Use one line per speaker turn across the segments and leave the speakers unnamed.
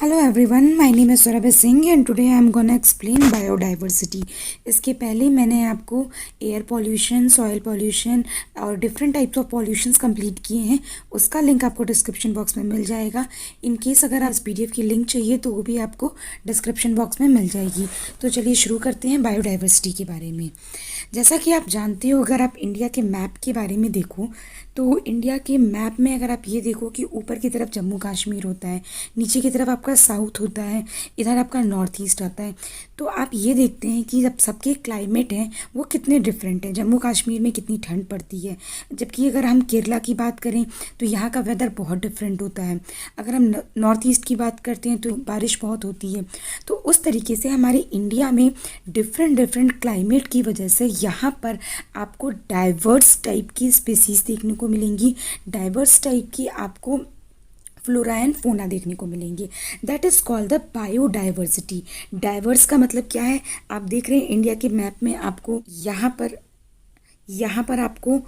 Hello everyone, my name is Surabhi Singh and today I am gonna explain biodiversity. इसके पहले मैंने आपको एयर पॉल्यूशन, सॉइल पॉल्यूशन और different types of pollutions complete किए हैं। उसका लिंक आपको डिस्क्रिप्शन बॉक्स में मिल जाएगा। इन केस अगर आप इस पीडीएफ की लिंक चाहिए तो वो भी आपको डिस्क्रिप्शन बॉक्स में मिल जाएगी। तो चलिए शुरू करते हैं बायोडाइवर्सिटी के बारे में। जैसा कि आप जानते हो, अगर आप इंडिया के मैप के बारे में देखो तो इंडिया के मैप में अगर आप ये देखो कि ऊपर की तरफ जम्मू कश्मीर होता है, नीचे की तरफ आपका साउथ होता है, इधर आपका नॉर्थ ईस्ट आता है। तो आप ये देखते हैं कि जब सबके क्लाइमेट हैं वो कितने डिफरेंट हैं। जम्मू कश्मीर में कितनी ठंड पड़ती है, जबकि अगर हम केरला की बात करें तो यहाँ का वेदर बहुत डिफरेंट होता है। अगर हम नॉर्थ ईस्ट की बात करते हैं तो बारिश बहुत होती है। तो उस तरीके से हमारे इंडिया में डिफरेंट डिफरेंट क्लाइमेट की वजह से यहाँ पर आपको डाइवर्स टाइप की स्पीसीज देखने को मिलेंगी। डाइवर्स टाइप की आपको फ्लोरा एंड फोना देखने को मिलेंगे। That is called the biodiversity. Diverse का मतलब क्या है, आप देख रहे हैं इंडिया के मैप में आपको यहाँ पर आपको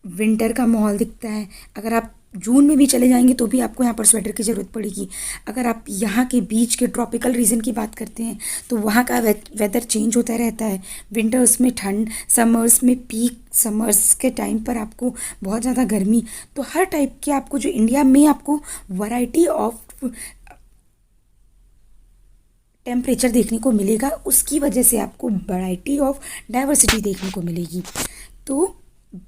विंटर का माहौल दिखता है। अगर आप जून में भी चले जाएंगे तो भी आपको यहाँ पर स्वेटर की ज़रूरत पड़ेगी। अगर आप यहाँ के बीच के ट्रॉपिकल रीजन की बात करते हैं तो वहाँ का वेदर चेंज होता रहता है। विंटर्स में ठंड, समर्स में पीक समर्स के टाइम पर आपको बहुत ज़्यादा गर्मी। तो हर टाइप के आपको जो इंडिया में आपको वैरायटी ऑफ टेम्परेचर देखने को मिलेगा, उसकी वजह से आपको वैरायटी ऑफ डाइवर्सिटी देखने को मिलेगी। तो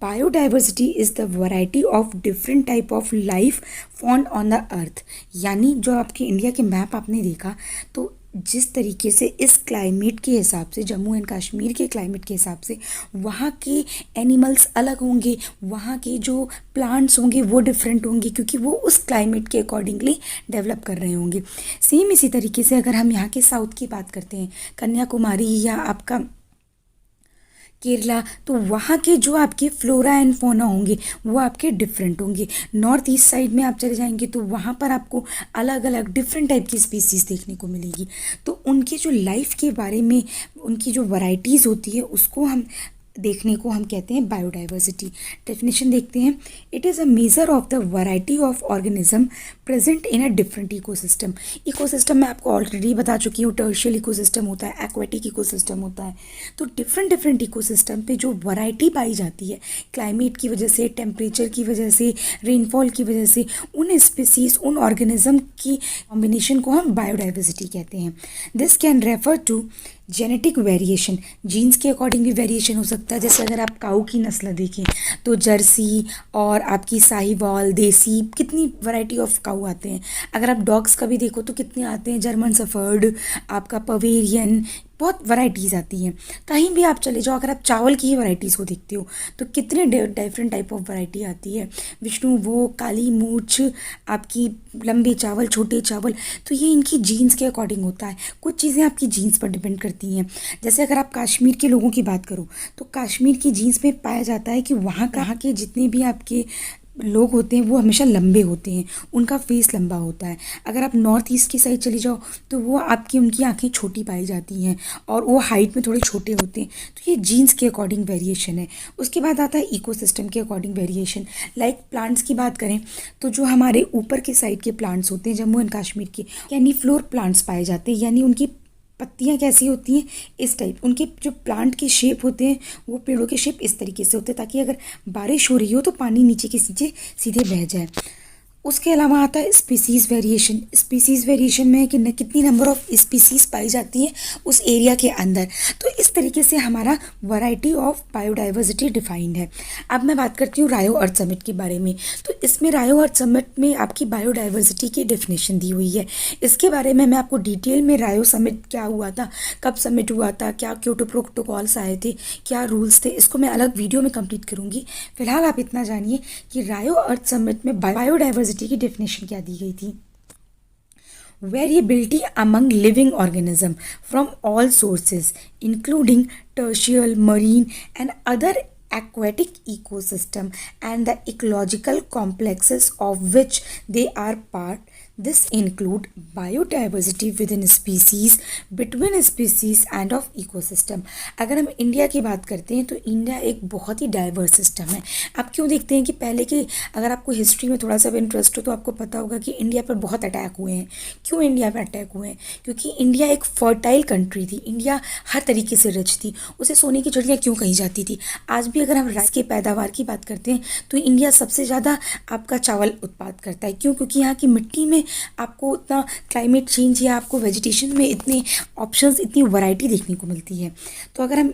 biodiversity is the variety of different type of life found on the earth. यानी जो आपके इंडिया के मैप आपने देखा तो जिस तरीके से इस क्लाइमेट के हिसाब से, जम्मू एंड कश्मीर के क्लाइमेट के हिसाब से वहाँ के एनिमल्स अलग होंगे, वहाँ के जो प्लांट्स होंगे वो डिफरेंट होंगे, क्योंकि वो उस क्लाइमेट के अकॉर्डिंगली डेवलप कर रहे होंगे। सेम इसी तरीके से अगर हम यहाँ के साउथ की बात करते हैं, कन्याकुमारी या आपका केरला, तो वहाँ के जो आपके फ्लोरा एंड फोना होंगे वो आपके डिफरेंट होंगे। नॉर्थ ईस्ट साइड में आप चले जाएंगे तो वहाँ पर आपको अलग अलग डिफरेंट टाइप की स्पीसीज़ देखने को मिलेगी। तो उनके जो लाइफ के बारे में, उनकी जो वैरायटीज़ होती है उसको हम देखने को हम कहते हैं बायोडाइवर्सिटी। डेफिनेशन देखते हैं। It is a measure of the variety of organism present in a different ecosystem. Ecosystem मैं आपको ऑलरेडी बता चुकी हूँ, टर्शियल इकोसिस्टम होता है, एक्वेटिक इकोसिस्टम होता है। तो डिफरेंट डिफरेंट इकोसिस्टम पे जो वैरायटी पाई जाती है क्लाइमेट की वजह से, टेम्परेचर की वजह से, रेनफॉल की वजह से, उन स्पीसीज, उन ऑर्गेनिज्म की कॉम्बिनेशन को हम बायोडाइवर्सिटी कहते हैं। This can refer to genetic variation. Genes के अकॉर्डिंग भी वेरिएशन हो सकता है। जैसे अगर आप काऊ की नस्ल देखें तो जर्सी और आपकी साहिवाल, देसी, कितनी वैरायटी ऑफ काऊ आते हैं। अगर आप डॉग्स का भी देखो तो कितने आते हैं, जर्मन शेफर्ड, आपका पवेरियन, बहुत वैराइटीज़ आती हैं। कहीं भी आप चले जाओ, अगर आप चावल की ही वैराइटीज़ को देखते हो तो कितने डिफरेंट टाइप ऑफ वैरायटी आती है। विष्णुभोग, काली मूछ, आपकी लंबे चावल, छोटे चावल। तो ये इनकी जीन्स के अकॉर्डिंग होता है। कुछ चीज़ें आपकी जीन्स पर डिपेंड करती हैं। जैसे अगर आप कश्मीर के लोगों की बात करो तो कश्मीर की जीन्स में पाया जाता है कि वहाँ के जितने भी आपके लोग होते हैं वो हमेशा लंबे होते हैं, उनका फेस लंबा होता है। अगर आप नॉर्थ ईस्ट की साइड चली जाओ तो वो उनकी आंखें छोटी पाई जाती हैं और वो हाइट में थोड़े छोटे होते हैं। तो ये जीन्स के अकॉर्डिंग वेरिएशन है। उसके बाद आता है इकोसिस्टम के अकॉर्डिंग वेरिएशन। लाइक प्लांट्स की बात करें तो जो हमारे ऊपर के साइड के प्लांट्स होते हैं जम्मू एंड कश्मीर के, यानी फ्लोर प्लांट्स पाए जाते हैं। यानी उनकी पत्तियाँ कैसी होती हैं, इस टाइप। उनके जो प्लांट के शेप होते हैं वो पेड़ों के शेप इस तरीके से होते हैं ताकि अगर बारिश हो रही हो तो पानी नीचे के नीचे सीधे बह जाए। उसके अलावा आता है स्पीसीज़ वेरिएशन। स्पीसीज़ वेरिएशन में है कि कितनी नंबर ऑफ स्पीसीज़ पाई जाती है उस एरिया के अंदर। तो इस तरीके से हमारा वैरायटी ऑफ बायोडाइवर्सिटी डिफाइंड है। अब मैं बात करती हूँ रायो अर्थ समिट के बारे में। तो इसमें रायो अर्थ समिट में आपकी बायोडाइवर्सिटी की डेफिनेशन दी हुई है। इसके बारे में मैं आपको डिटेल में, रायो समिट क्या हुआ था, कब समिट हुआ था, क्या क्योटो प्रोटोकॉल्स आए थे, क्या रूल्स थे, इसको मैं अलग वीडियो में कंप्लीट करूँगी। फिलहाल आप इतना जानिए कि रायो अर्थ समिट में बायोडाइवर्सिटी की डेफिनेशन क्या दी गई थी। Variability among living organism from all sources including terrestrial, marine and other aquatic ecosystem and the ecological complexes of which they are part. This include biodiversity with in species, between species end of ecosystem. अगर हम India की बात करते हैं तो India एक बहुत ही diverse system है। आप क्यों देखते हैं कि पहले के, अगर आपको हिस्ट्री में थोड़ा सा भी इंटरेस्ट हो तो आपको पता होगा कि इंडिया पर बहुत अटैक हुए हैं। क्यों इंडिया पर अटैक हुए हैं? क्योंकि इंडिया एक फर्टाइल कंट्री थी, इंडिया हर तरीके से रिच थी, उसे सोने की चिड़िया क्यों कही जाती थी। आज भी अगर हम राइस की पैदावार की बात करते हैं तो इंडिया सबसे ज़्यादा आपका चावल उत्पाद करता है। क्यों? क्योंकि यहाँ की मिट्टी में आपको उतना क्लाइमेट चेंज या आपको वेजिटेशन में इतने ऑप्शंस, इतनी वैरायटी देखने को मिलती है। तो अगर हम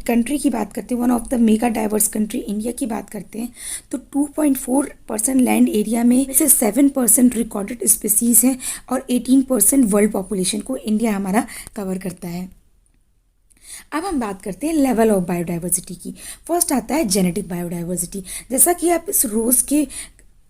कंट्री की बात करते हैं, one of the mega diverse country India की बात करते हैं, तो 2.4% लैंड एरिया में से 7% रिकॉर्डेड स्पीसीज हैं और 18% वर्ल्ड पॉपुलेशन को इंडिया हमारा कवर करता है। अब हम बात करते हैं लेवल ऑफ बायोडाइवर्सिटी की। फर्स्ट आता है जेनेटिक बायोडाइवर्सिटी। जैसा कि आप इस रोज़ के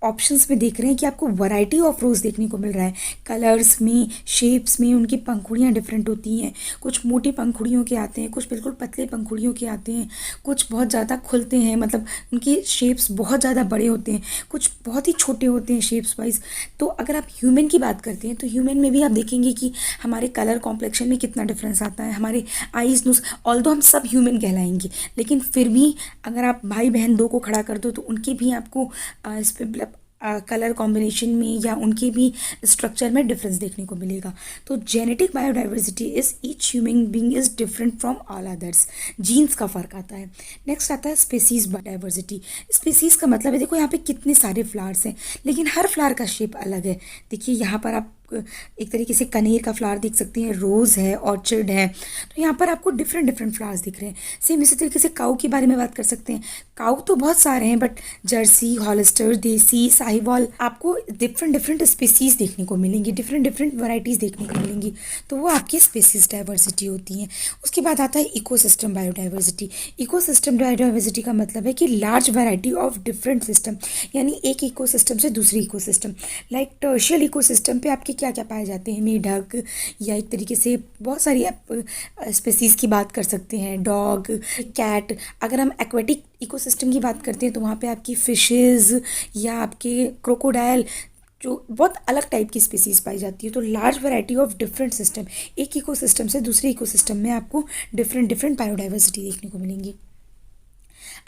ऑप्शंस में देख रहे हैं कि आपको वैरायटी ऑफ रोज़ देखने को मिल रहा है। कलर्स में, शेप्स में, उनकी पंखुड़ियाँ डिफरेंट होती हैं। कुछ मोटी पंखुड़ियों के आते हैं, कुछ बिल्कुल पतले पंखुड़ियों के आते हैं, कुछ बहुत ज़्यादा खुलते हैं, मतलब उनकी शेप्स बहुत ज़्यादा बड़े होते हैं, कुछ बहुत ही छोटे होते हैं शेप्स वाइज। तो अगर आप ह्यूमन की बात करते हैं तो ह्यूमन में भी आप देखेंगे कि हमारे कलर कॉम्प्लेक्शन में कितना डिफरेंस आता है, हमारे आईज नोज, ऑल्दो हम सब ह्यूमन कहलाएंगे, लेकिन फिर भी अगर आप भाई बहन दो को खड़ा कर दो तो उनके भी आपको इस पर कलर कॉम्बिनेशन में या उनके भी स्ट्रक्चर में डिफरेंस देखने को मिलेगा। तो genetic biodiversity is each human being is different from all others. Genes का फ़र्क आता है। नेक्स्ट आता है स्पीसीज बायोडाइवर्सिटी। स्पीसीज का मतलब है, देखो यहाँ पे कितने सारे फ्लावर्स हैं लेकिन हर फ्लावर का शेप अलग है। देखिए यहाँ पर आप एक तरीके से कनेर का फ्लावर देख सकते हैं, रोज़ है, ऑर्चिड है, तो यहाँ पर आपको डिफरेंट डिफरेंट फ्लावर्स दिख रहे हैं। सेम इसी तरीके से काऊ के बारे में बात कर सकते हैं। काऊ तो बहुत सारे हैं बट जर्सी, हॉलिस्टर, देसी, साहिवाल, आपको डिफरेंट डिफरेंट स्पीसीज देखने को मिलेंगी, डिफरेंट डिफरेंट वैरायटीज़ देखने को मिलेंगी। तो वो आपकी स्पीसीज डाइवर्सिटी होती हैं। उसके बाद आता है इकोसिस्टम बायोडाइवर्सिटी। इकोसिस्टम बायोडाइवर्सिटी का मतलब है कि large variety of different system, यानी एक इकोसिस्टम से दूसरी इकोसिस्टम। लाइक टर्शियल इकोसिस्टम पे आपके क्या क्या पाए जाते हैं, मेढक, या एक तरीके से बहुत सारी स्पीसीज़ की बात कर सकते हैं, डॉग, कैट। अगर हम एक्वेटिक इकोसिस्टम की बात करते हैं तो वहाँ पे आपकी फिशेज़ या आपके क्रोकोडाइल, जो बहुत अलग टाइप की स्पीसीज़ पाई जाती है। तो large variety of different system, एक इकोसिस्टम से दूसरे इकोसिस्टम में आपको डिफरेंट डिफरेंट बायोडाइवर्सिटी देखने को मिलेंगी।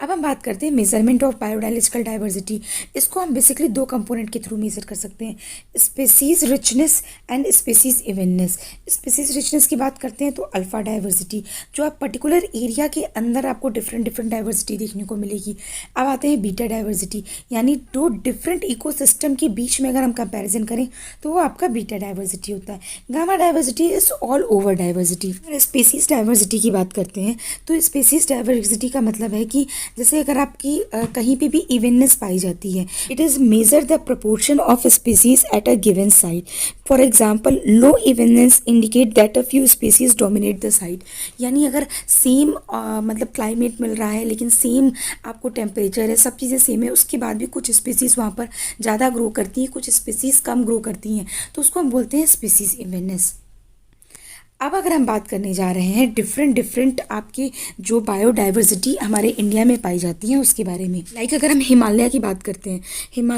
अब हम बात करते हैं मेजरमेंट ऑफ बायोडाइलिजिकल डाइवर्सिटी। इसको हम बेसिकली दो कंपोनेंट के थ्रू मेजर कर सकते हैं, species richness and species evenness. Species richness की बात करते हैं तो अल्फा डाइवर्सिटी, जो आप पर्टिकुलर एरिया के अंदर आपको डिफरेंट डिफरेंट डाइवर्सिटी देखने को मिलेगी। अब आते हैं बीटा डाइवर्सिटी, यानी दो डिफरेंट इकोसिस्टम के बीच में अगर हम कंपैरिजन करें तो वो आपका बीटा डाइवर्सिटी होता है। Gamma diversity is all over diversity. Species diversity की बात करते हैं तो स्पीसीज डाइवर्सिटी का मतलब है कि जैसे अगर आपकी कहीं पे भी इवननेस पाई जाती है, it is measure the proportion of species at a given site. For example, low evenness indicate that a few species dominate the site. यानी अगर सेम मतलब क्लाइमेट मिल रहा है लेकिन सेम आपको टेम्परेचर है, सब चीज़ें सेम है, उसके बाद भी कुछ स्पीसीज़ वहाँ पर ज़्यादा ग्रो करती हैं, कुछ स्पीसीज़ कम ग्रो करती हैं, तो उसको हम बोलते हैं स्पीसीज इवननेस। अब अगर हम बात करने जा रहे हैं डिफरेंट डिफरेंट आपकी जो बायोडाइवर्सिटी हमारे इंडिया में पाई जाती है उसके बारे में। लाइक अगर हम हिमालय की बात करते हैं,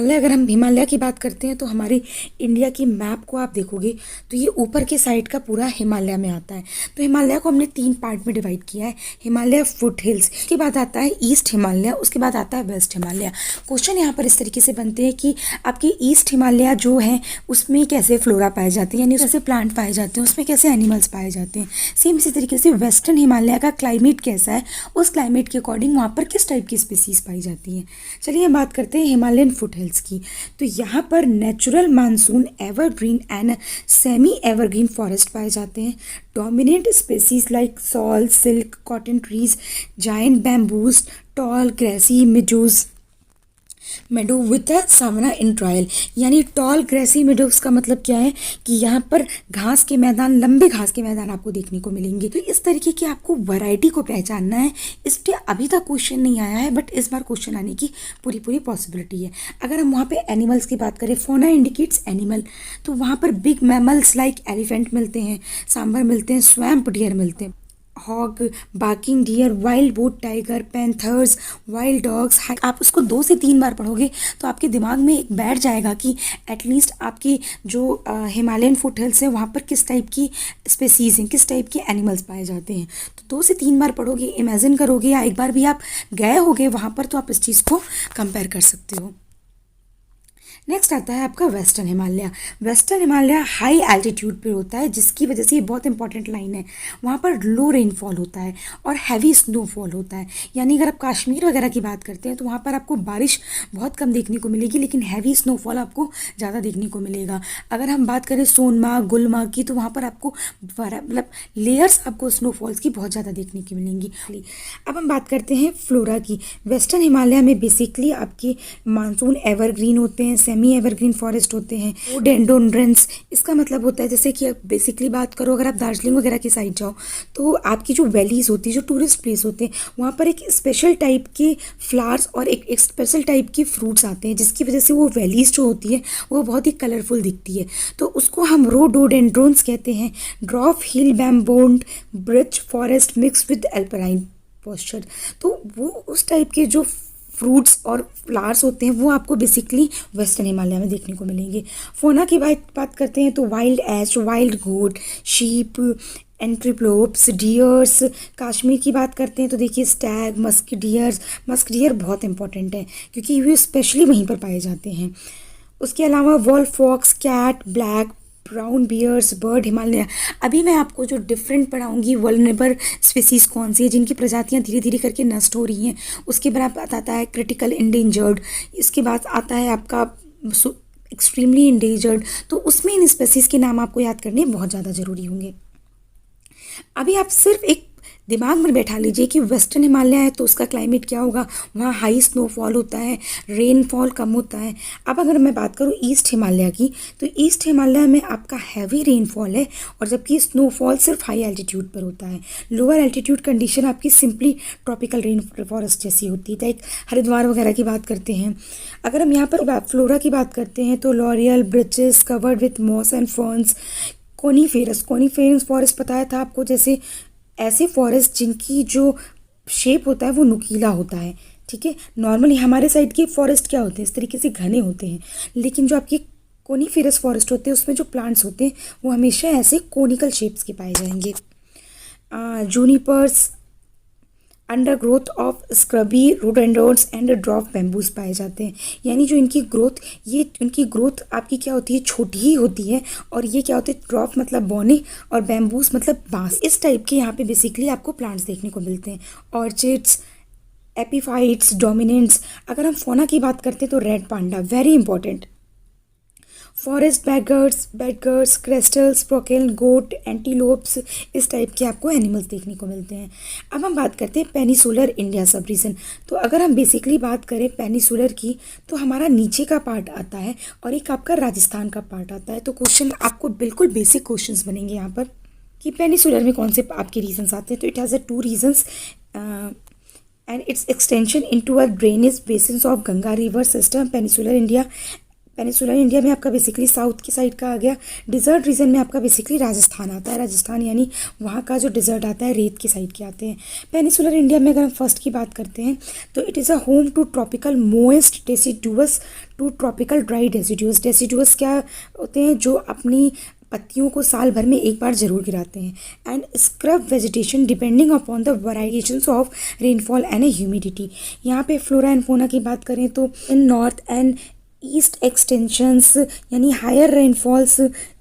अगर हम हिमालय की बात करते हैं तो हमारे इंडिया की मैप को आप देखोगे तो ये ऊपर के साइड का पूरा हिमालय में आता है। तो हिमालय को हमने 3 पार्ट में डिवाइड किया है, हिमालय फुट हिल्स, उसके बाद आता है ईस्ट हिमालय, उसके बाद आता है वेस्ट हिमालय। क्वेश्चन यहाँ पर इस तरीके से बनते हैं कि आपकी ईस्ट हिमालय जो है उसमें कैसे फ्लोरा पाए जाते हैं, यानी कैसे प्लांट पाए जाते हैं, उसमें कैसे एनिमल्स पाए जाते हैं। सेम इसी तरीके से वेस्टर्न हिमालय का क्लाइमेट कैसा है, उस क्लाइमेट के अकॉर्डिंग वहाँ पर किस टाइप की स्पीसीज पाई जाती हैं। चलिए हम बात करते हैं हिमालयन फुट हिल्स की। तो यहाँ पर natural monsoon, evergreen and semi evergreen forest पाए जाते हैं। Dominant species like sal, silk, cotton trees, giant bamboos, tall grassy meadow with a savanna in trial. यानी टॉल ग्रेसी मेडोव्स का मतलब क्या है कि यहाँ पर घास के मैदान, लंबे घास के मैदान आपको देखने को मिलेंगे। तो इस तरीके की आपको वैरायटी को पहचानना है। इस पर अभी तक क्वेश्चन नहीं आया है बट इस बार क्वेश्चन आने की पूरी पॉसिबिलिटी है। अगर हम वहाँ पे एनिमल्स की बात करें, फोना इंडिकेट्स एनिमल, तो वहाँ पर बिग मैमल्स लाइक एलिफेंट मिलते हैं, सांभर मिलते हैं, स्वैम्प डियर मिलते हैं। Hog, barking deer, wild boar tiger, panthers, wild dogs. आप उसको 2 से 3 बार पढ़ोगे तो आपके दिमाग में एक बैठ जाएगा कि एटलीस्ट आपकी जो हिमालयन फुट हिल्स है वहाँ पर किस टाइप की स्पेसीज़ हैं, किस टाइप के एनिमल्स पाए जाते हैं। तो 2 से 3 बार पढ़ोगे, इमेजिन करोगे, या एक बार भी आप गए होगे वहाँ पर तो आप इस चीज़ को कंपेयर कर सकते हो। नेक्स्ट आता है आपका western Himalaya. Western Himalaya high altitude पे होता है, जिसकी वजह से ये बहुत इंपॉर्टेंट लाइन है। वहाँ पर लो रेनफॉल होता है और हैवी स्नोफॉल होता है। यानी अगर आप कश्मीर वगैरह की बात करते हैं तो वहाँ पर आपको बारिश बहुत कम देखने को मिलेगी, लेकिन हैवी स्नोफॉल आपको ज़्यादा देखने को मिलेगा। अगर हम बात करें सोनमार्ग, गुलमार्ग की, तो वहाँ पर आपको मतलब लेयर्स आपको स्नोफॉल्स की बहुत ज़्यादा देखने की मिलेंगी। अब हम बात करते हैं फ्लोरा की। वेस्टर्न हिमालय में बेसिकली आपके मानसून एवरग्रीन होते हैं, सेमी एवरग्रीन फॉरेस्ट होते हैं, रोडेंडोड्रंस। इसका मतलब होता है जैसे कि बेसिकली बात करो, अगर आप दार्जिलिंग वगैरह की साइड जाओ तो आपकी जो वैलीज होती है, जो टूरिस्ट प्लेस होते हैं, वहाँ पर एक स्पेशल टाइप के फ्लावर्स और एक स्पेशल टाइप के फ्रूट्स आते हैं, जिसकी वजह से वो वैलीज जो होती है वो बहुत ही कलरफुल दिखती है। तो उसको हम रोडोडेंड्रॉन्स कहते हैं। Dwarf hill bamboo and birch forest mix with alpine pasture. तो वो उस टाइप के जो फ्रूट्स और फ्लावर्स होते हैं वो आपको बेसिकली वेस्टर्न हिमालय में देखने को मिलेंगे। फोना की बात करते हैं तो wild ass, wild goat, sheep, antelopes, deers. Kashmir की बात करते हैं तो देखिए स्टैग, मस्क डियर बहुत इंपॉर्टेंट है क्योंकि ये स्पेशली वहीं पर पाए जाते हैं। उसके अलावा wolf fox, cat, black, brown bears, bird Himalaya. अभी मैं आपको जो डिफरेंट पढ़ाऊंगी वल्नरेबल स्पीसीज़ कौन सी है जिनकी प्रजातियां धीरे धीरे करके नष्ट हो रही हैं। उसके बाद आता है क्रिटिकल इंडेंजर्ड, इसके बाद आता है आपका एक्सट्रीमली इंडेंजर्ड। तो उसमें इन स्पीसीज़ के नाम आपको याद करने बहुत ज़्यादा ज़रूरी होंगे। अभी आप सिर्फ एक दिमाग में बैठा लीजिए कि वेस्टर्न हिमालय है तो उसका क्लाइमेट क्या होगा। वहाँ हाई स्नोफॉल होता है, रेनफॉल कम होता है। अब अगर मैं बात करूँ ईस्ट हिमालय की, तो ईस्ट हिमालय में आपका हैवी रेनफॉल है और जबकि स्नोफॉल सिर्फ हाई एल्टीट्यूड पर होता है। लोअर एल्टीट्यूड कंडीशन आपकी सिंपली ट्रॉपिकल रेन फॉरेस्ट जैसी होती है, लाइक हरिद्वार वगैरह की बात करते हैं। अगर हम यहाँ पर फ्लोरा की बात करते हैं तो laurel birches covered with moss and ferns, coniferous forest बताया था आपको, जैसे ऐसे फॉरेस्ट जिनकी जो शेप होता है वो नुकीला होता है। ठीक है, नॉर्मली हमारे साइड के फॉरेस्ट क्या होते हैं, इस तरीके से घने होते हैं, लेकिन जो आपके कोनीफेरस फॉरेस्ट होते हैं उसमें जो प्लांट्स होते हैं वो हमेशा ऐसे कोनिकल शेप्स के पाए जाएंगे। Junipers, undergrowth of scrubby rhododendrons and dwarf bamboos पाए जाते हैं। यानी जो इनकी ग्रोथ आपकी क्या होती है, छोटी ही होती है। और ये क्या होते हैं, ड्रॉफ मतलब बौने और बैम्बूज मतलब बांस। इस टाइप के यहाँ पे बेसिकली आपको प्लांट्स देखने को मिलते हैं। Orchids, epiphytes, dominants. अगर हम फोना की बात करते हैं तो red panda very important. Forest badgers, kestrels, प्रोकेल, गोट, एंटीलोप्स, इस टाइप के आपको एनिमल्स देखने को मिलते हैं। अब हम बात करते हैं पेनिसुलर इंडिया सब रीजन। तो अगर हम बेसिकली बात करें पेनिसुलर की तो हमारा नीचे का पार्ट आता है और एक आपका राजस्थान का पार्ट आता है। तो क्वेश्चन आपको बिल्कुल बेसिक क्वेश्चंस बनेंगे यहाँ पर कि पेनिसुलर में कौन से आपके रीजन्स आते हैं। तो it has a 2 regions and its extension into a drainage basins of Ganga river system. Peninsular India में आपका बेसिकली साउथ की साइड का आ गया। डिजर्ट रीजन में आपका बेसिकली राजस्थान आता है। राजस्थान यानी वहाँ का जो डिजर्ट आता है रेत की साइड के आते हैं। पेनिसुलर इंडिया में अगर हम फर्स्ट की बात करते हैं तो it is a home to tropical moist deciduous to tropical dry deciduous. Deciduous क्या होते हैं, जो अपनी पत्तियों को साल भर में एक बार जरूर गिराते हैं। And scrub vegetation depending upon the variations of rainfall and humidity. यहाँ पे फ्लोरा एंड फोना की बात करें तो in north and east extensions यानी higher rainfalls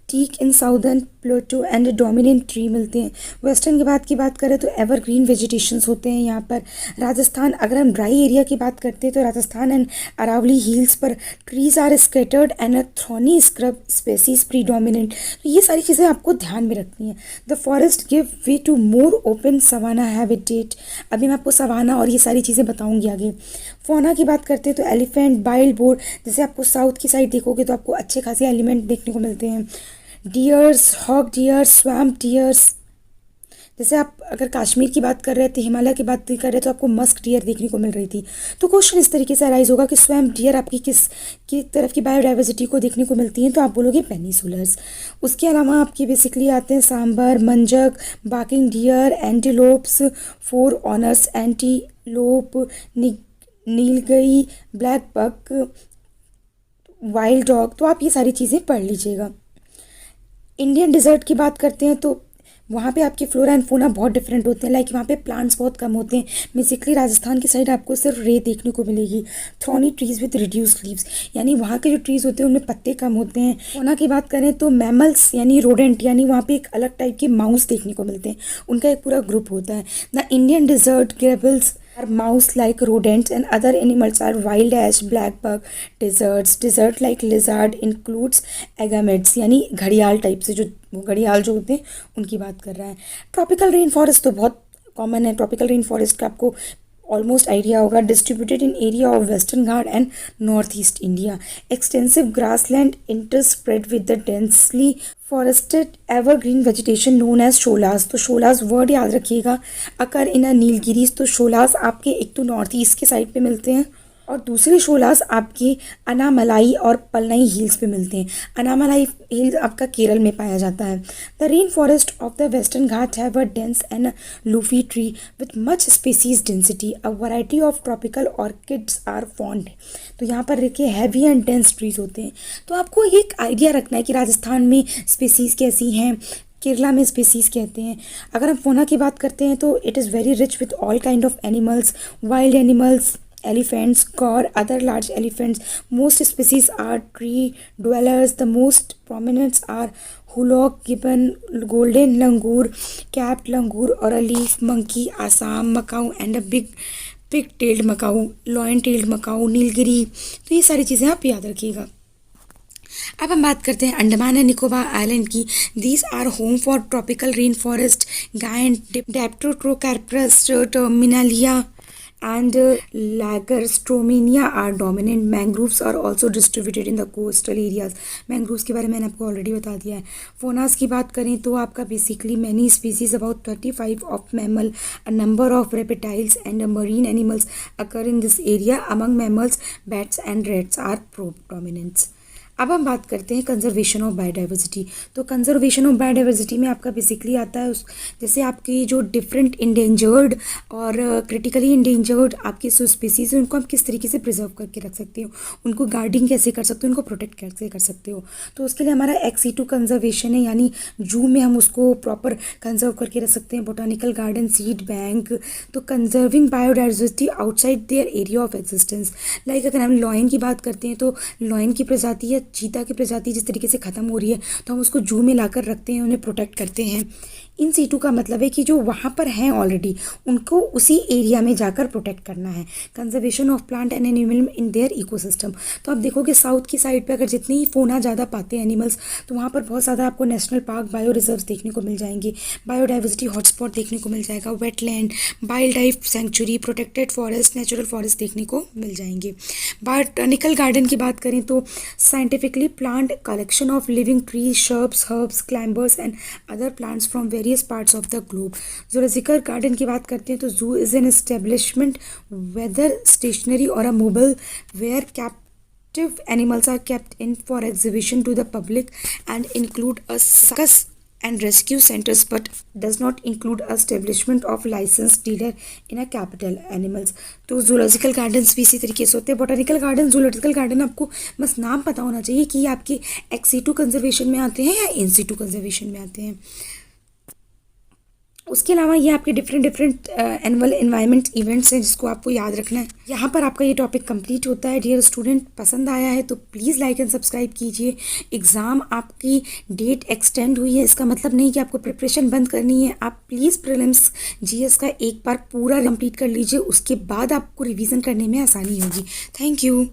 teak in southern plateau and dominant tree मिलते हैं। वेस्टर्न की बात करें तो एवरग्रीन वेजिटेशंस होते हैं यहाँ पर। राजस्थान, अगर हम ड्राई एरिया की बात करते हैं तो राजस्थान एंड अरावली हिल्स पर trees are scattered and thorny scrub species predominant. तो ये सारी चीज़ें आपको ध्यान में रखनी है। The forest give way to more open savanna habitat. अभी मैं आपको सवाना और ये सारी चीज़ें बताऊँगी आगे। फोना की बात करते हैं तो एलिफेंट, वाइल्ड बोर, जैसे आपको साउथ की साइड देखोगे तो आपको अच्छे खासे एलिमेंट देखने को मिलते हैं। Deers, hog deers, swamp deers, जैसे आप अगर कश्मीर की बात कर रहे थे, हिमालय की बात कर रहे थे, तो आपको मस्क डियर देखने को मिल रही थी। तो क्वेश्चन इस तरीके से अराइज होगा कि स्वयं डियर आपकी किस की तरफ की बायोडाइवर्सिटी को देखने को मिलती है, तो आप बोलोगे पेनिसुलर्स। उसके अलावा आपके बेसिकली आते हैं sambar, muntjac, barking deer, antelopes, four ऑनर्स antelope, nilgai, black buck, wild dog. तो आप ये सारी चीज़ें पढ़ लीजिएगा। इंडियन डिज़र्ट की बात करते हैं तो वहाँ पे आपके फ्लोरा एंड फोना बहुत डिफरेंट होते हैं। लाइक वहाँ पे प्लांट्स बहुत कम होते हैं। बेसिकली राजस्थान की साइड आपको सिर्फ रेत देखने को मिलेगी। थ्रॉनी ट्रीज विद रिड्यूस्ड लीव्स, यानी वहाँ के जो ट्रीज होते हैं उनमें पत्ते कम होते हैं। फोना की बात करें तो मैमल्स यानी रोडेंट, यानी वहाँ पे एक अलग टाइप के माउस देखने को मिलते हैं, उनका एक पूरा ग्रुप होता है। The Indian desert gerbils are mouse like rodents and other animals are wild ash, black bug, desert like lizard includes agamids, यानी घड़ियाल टाइप से, जो घड़ियाल जो होते हैं उनकी बात कर रहा है। ट्रॉपिकल रेन फॉरेस्ट तो बहुत कॉमन है। ट्रॉपिकल रेन फॉरेस्ट का आपको ऑलमोस्ट आइडिया होगा। Distributed in area of western Ghat and north east India. Extensive grassland interspread with the densely forested evergreen vegetation known as sholas. तो शोलास वर्ड याद रखिएगा। अकर इन अ नीलगिरीज, तो शोलास आपके एक तो नॉर्थ ईस्ट के साइड पे मिलते हैं और दूसरे शोलास आपके अनामलाई और पलनई हिल्स पे मिलते हैं। अनामलाई हिल्स आपका केरल में पाया जाता है। The rain forest of the western Ghat have a dense and leafy tree with much species density. A variety of tropical orchids are found. तो यहाँ पर देखिए हैवी एंड डेंस ट्रीज होते हैं। तो आपको एक आइडिया रखना है कि राजस्थान में स्पीसीज कैसी हैं, केरला में स्पीसीज कहते हैं। अगर हम फोना की बात करते हैं तो it is very rich with all kind of animals, wild animals, elephants, gaur, other large elephants. Most species are tree dwellers. The most prominent are hulok, gibbon, golden langur, capped langur or a leaf monkey, Assam macaw and a pig-tailed macaw, loin-tailed macaw, Nilgiri. तो ये सारी चीज़ें आप याद रखिएगा। अब हम बात करते हैं अंडमान एंड निकोबार आइलैंड की। These are home for tropical rain forest, गायन, Dipterocarpus, Terminalia and Lagerstroemia are dominant. Mangroves are also distributed in the coastal areas. Mangroves के बारे में मैंने आपको ऑलरेडी बता दिया है। फोनास की बात करें तो आपका basically many species about 35 of mammal, a number of reptiles and marine animals occur in this area. Among mammals bats and rats are predominants. अब हम बात करते हैं कंजर्वेशन ऑफ बायोडाइवर्सिटी। तो कंजर्वेशन ऑफ बायोडाइवर्सिटी में आपका बेसिकली आता है जैसे आपकी जो डिफरेंट इंडेंजर्ड और क्रिटिकली इंडेंजर्ड आपकी जो स्पीसीज हैं उनको आप किस तरीके से प्रिजर्व करके रख सकते हो, उनको गार्डिंग कैसे कर सकते हो, उनको प्रोटेक्ट कैसे कर सकते हो। तो उसके लिए हमारा एक्सीटू कंजर्वेशन है, यानी जू में हम उसको प्रॉपर कंजर्व करके रख सकते हैं। Botanical garden, seed bank. तो conserving biodiversity outside their area of existence. Like अगर हम लॉयन की बात करते हैं तो लॉयन की प्रजाति है, चीता की प्रजाति जिस तरीके से ख़त्म हो रही है तो हम उसको जू में लाकर रखते हैं, उन्हें प्रोटेक्ट करते हैं। इन सीटू का मतलब है कि जो वहाँ पर हैं ऑलरेडी उनको उसी एरिया में जाकर प्रोटेक्ट करना है। Conservation of plant and animal in their ecosystem. तो आप देखोगे साउथ की साइड पे अगर जितनी ही फोना ज़्यादा पाते हैं एनिमल्स, तो वहाँ पर बहुत ज़्यादा आपको नेशनल पार्क, बायो रिजर्व्स देखने को मिल जाएंगे, बायोडाइवर्सिटी हॉटस्पॉट देखने को मिल जाएगा, wetland, wild life sanctuary, protected forest, natural forest देखने को मिल जाएंगे। बॉटनिकल गार्डन की बात करें तो scientifically plant collection of living trees, shrubs, herbs, climbers and other plants from various parts of the globe. Zoological garden की बात करते हैं तो zoo is an establishment whether stationary और a mobile where captive animals are kept in for exhibition to the public and include a circus and rescue centers but does not include establishment of licensed dealer in a capital animals। तो zoological gardens भी इसी तरीके से होते हैं। Botanical garden, zoological garden आपको बस नाम पता होना चाहिए कि ये आपके एक्सीटू कंजर्वेशन में आते हैं या इंसीटू कंजर्वेशन में आते हैं। उसके अलावा ये आपके डिफरेंट एनुअल एनवायरनमेंट इवेंट्स हैं जिसको आपको याद रखना है। यहाँ पर आपका ये टॉपिक कंप्लीट होता है। डियर स्टूडेंट, पसंद आया है तो प्लीज़ लाइक एंड सब्सक्राइब कीजिए। एग्ज़ाम आपकी डेट एक्सटेंड हुई है, इसका मतलब नहीं कि आपको प्रिपरेशन बंद करनी है। आप प्लीज़ प्रीलिम्स जीएस का एक बार पूरा कंप्लीट कर लीजिए, उसके बाद आपको रिवीजन करने में आसानी होगी। Thank you.